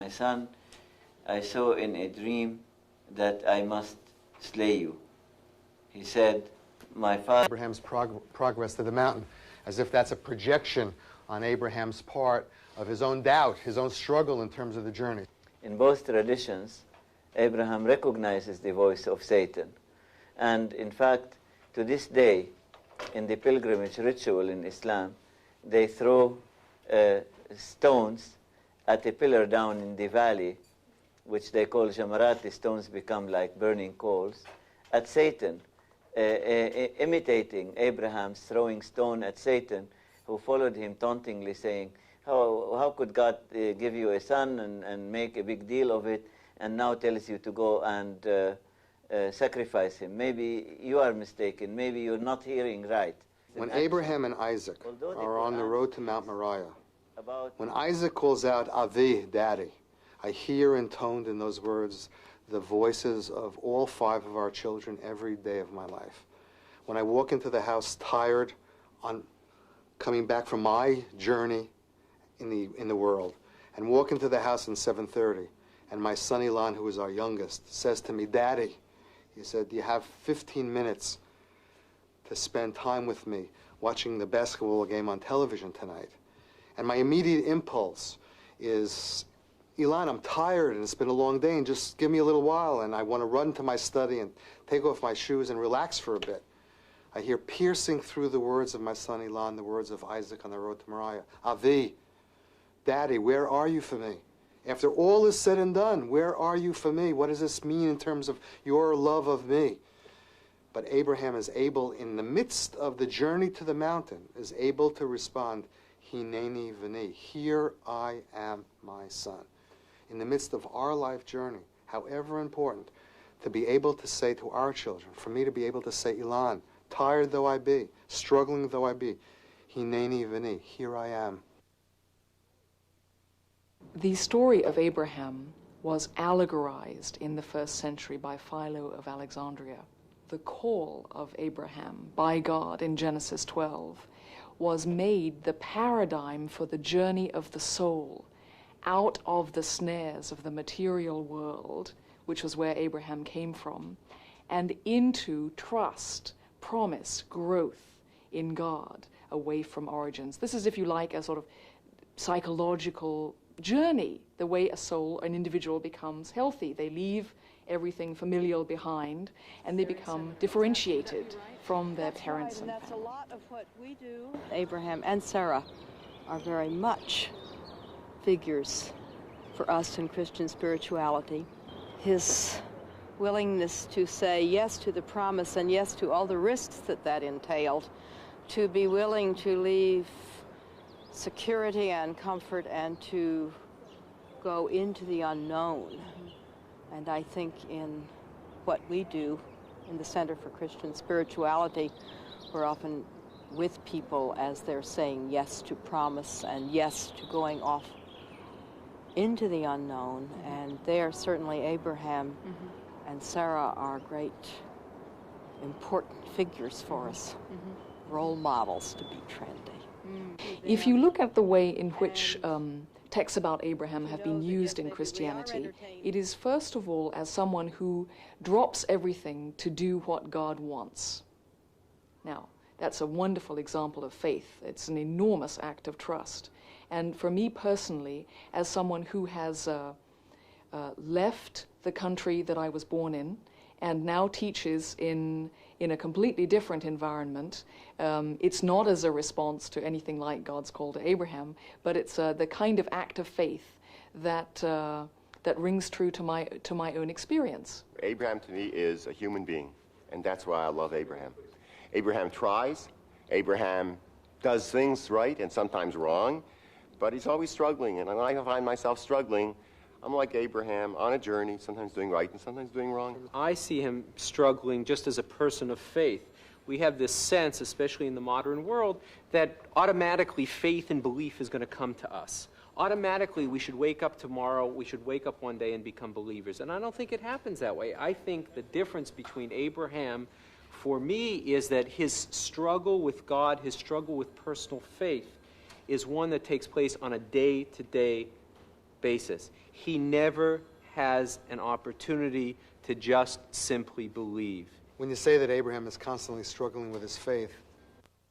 My son, I saw in a dream that I must slay you. He said, my father... Abraham's progress to the mountain, as if that's a projection on Abraham's part of his own doubt, his own struggle in terms of the journey. In both traditions, Abraham recognizes the voice of Satan. And in fact, to this day, in the pilgrimage ritual in Islam, they throw stones at a pillar down in the valley, which they call jamarat. The stones become like burning coals, at Satan, imitating Abraham's throwing stone at Satan, who followed him tauntingly, saying, how could God give you a son and make a big deal of it, and now tells you to go and sacrifice him? Maybe you are mistaken. Maybe you're not hearing right. When Abraham and Isaac are on the road to Mount Moriah, when Isaac calls out, Avi, Daddy, I hear intoned in those words the voices of all 5 of our children every day of my life. When I walk into the house tired, coming back from my journey in the world, and walk into the house in 7:30, and my son Ilan, who is our youngest, says to me, Daddy, he said, you have 15 minutes to spend time with me watching the basketball game on television tonight. And my immediate impulse is, Ilan, I'm tired and it's been a long day, and just give me a little while, and I want to run to my study and take off my shoes and relax for a bit. I hear piercing through the words of my son Ilan, the words of Isaac on the road to Moriah. Avi, Daddy, where are you for me? After all is said and done, where are you for me? What does this mean in terms of your love of me? But Abraham is able, in the midst of the journey to the mountain, is able to respond, Hineni v'ni, here I am, my son. In the midst of our life journey, however important, to be able to say to our children, for me to be able to say, Ilan, tired though I be, struggling though I be, Hineni v'ni, here I am. The story of Abraham was allegorized in the 1st century by Philo of Alexandria. The call of Abraham by God in Genesis 12 was made the paradigm for the journey of the soul out of the snares of the material world, which was where Abraham came from, and into trust, promise, growth in God, away from origins. This is, if you like, a sort of psychological journey, the way a soul, an individual becomes healthy. They leave everything familial behind, and they become differentiated from their parents. And that's a lot of what we do. Abraham and Sarah are very much figures for us in Christian spirituality. His willingness to say yes to the promise and yes to all the risks that entailed, to be willing to leave security and comfort and to go into the unknown. And I think in what we do in the Center for Christian Spirituality, we're often with people as they're saying yes to promise and yes to going off into the unknown. And there, certainly Abraham and Sarah are great, important figures for us, role models to be trendy. If you look at the way in which texts about Abraham have been used in Christianity, it is first of all as someone who drops everything to do what God wants. Now, that's a wonderful example of faith. It's an enormous act of trust. And for me personally, as someone who has left the country that I was born in and now teaches in a completely different environment, it's not as a response to anything like God's call to Abraham, but it's the kind of act of faith that rings true to my own experience. Abraham to me is a human being, and that's why I love Abraham. Abraham tries, Abraham does things right and sometimes wrong, but he's always struggling, and when I find myself struggling, I'm like Abraham, on a journey, sometimes doing right and sometimes doing wrong. I see him struggling just as a person of faith. We have this sense, especially in the modern world, that automatically faith and belief is going to come to us. Automatically, we should wake up tomorrow, we should wake up one day and become believers. And I don't think it happens that way. I think the difference between Abraham, for me, is that his struggle with God, his struggle with personal faith, is one that takes place on a day-to-day basis. He never has an opportunity to just simply believe. When you say that Abraham is constantly struggling with his faith,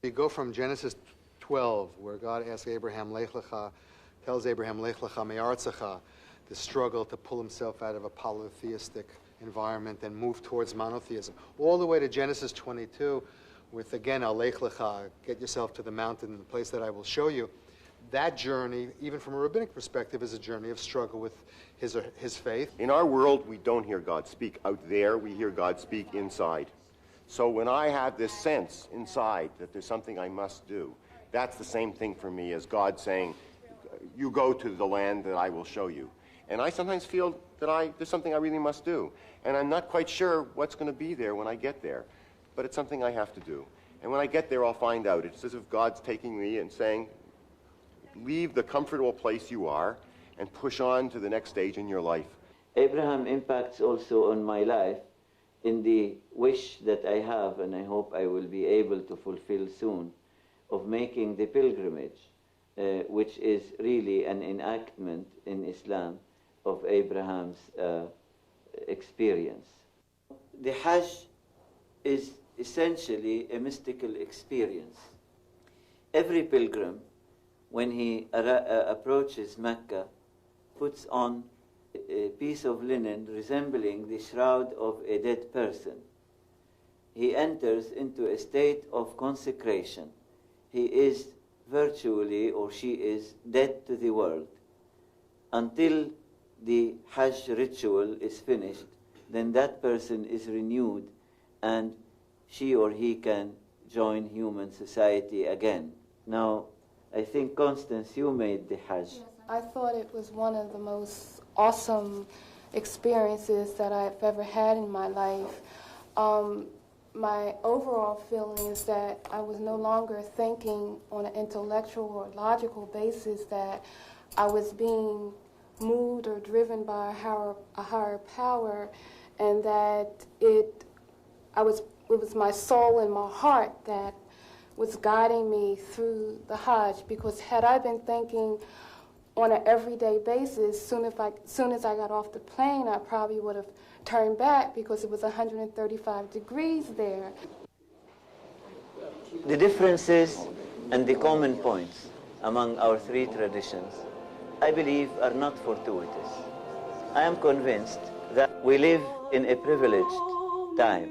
you go from Genesis 12, where God asks Abraham, Lech lecha, tells Abraham, Lech lecha me'artzecha, the struggle to pull himself out of a polytheistic environment and move towards monotheism, all the way to Genesis 22, with, again, Lech lecha, get yourself to the mountain, the place that I will show you. That journey, even from a rabbinic perspective, is a journey of struggle with his faith. In our world, we don't hear God speak. Out there, we hear God speak inside. So when I have this sense inside that there's something I must do, that's the same thing for me as God saying, you go to the land that I will show you. And I sometimes feel that there's something I really must do. And I'm not quite sure what's going to be there when I get there. But it's something I have to do. And when I get there, I'll find out. It's as if God's taking me and saying, leave the comfortable place you are and push on to the next stage in your life. Abraham impacts also on my life in the wish that I have, and I hope I will be able to fulfill soon, of making the pilgrimage, which is really an enactment in Islam of Abraham's experience. The Hajj is essentially a mystical experience. Every pilgrim, when he approaches Mecca, puts on a piece of linen resembling the shroud of a dead person. He enters into a state of consecration. He is virtually, or she is, dead to the world. Until the Hajj ritual is finished, then that person is renewed and she or he can join human society again. Now, I think, Constance, you made the Hajj. Yes, I thought it was one of the most awesome experiences that I've ever had in my life. My overall feeling is that I was no longer thinking on an intellectual or logical basis, that I was being moved or driven by a higher power, and that it was my soul and my heart that was guiding me through the Hajj. Because had I been thinking on an everyday basis, soon as I got off the plane, I probably would have turned back, because it was 135 degrees there. The differences and the common points among our three traditions, I believe, are not fortuitous. I am convinced that we live in a privileged time.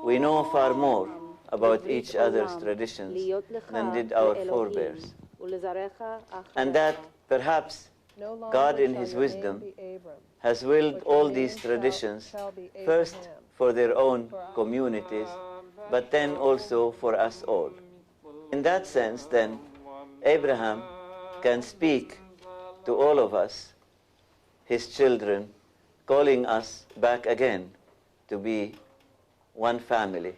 We know far more about each other's traditions than did our forebears. And that perhaps God in His wisdom has willed all these traditions first for their own communities, but then also for us all. In that sense, then, Abraham can speak to all of us, his children, calling us back again to be one family.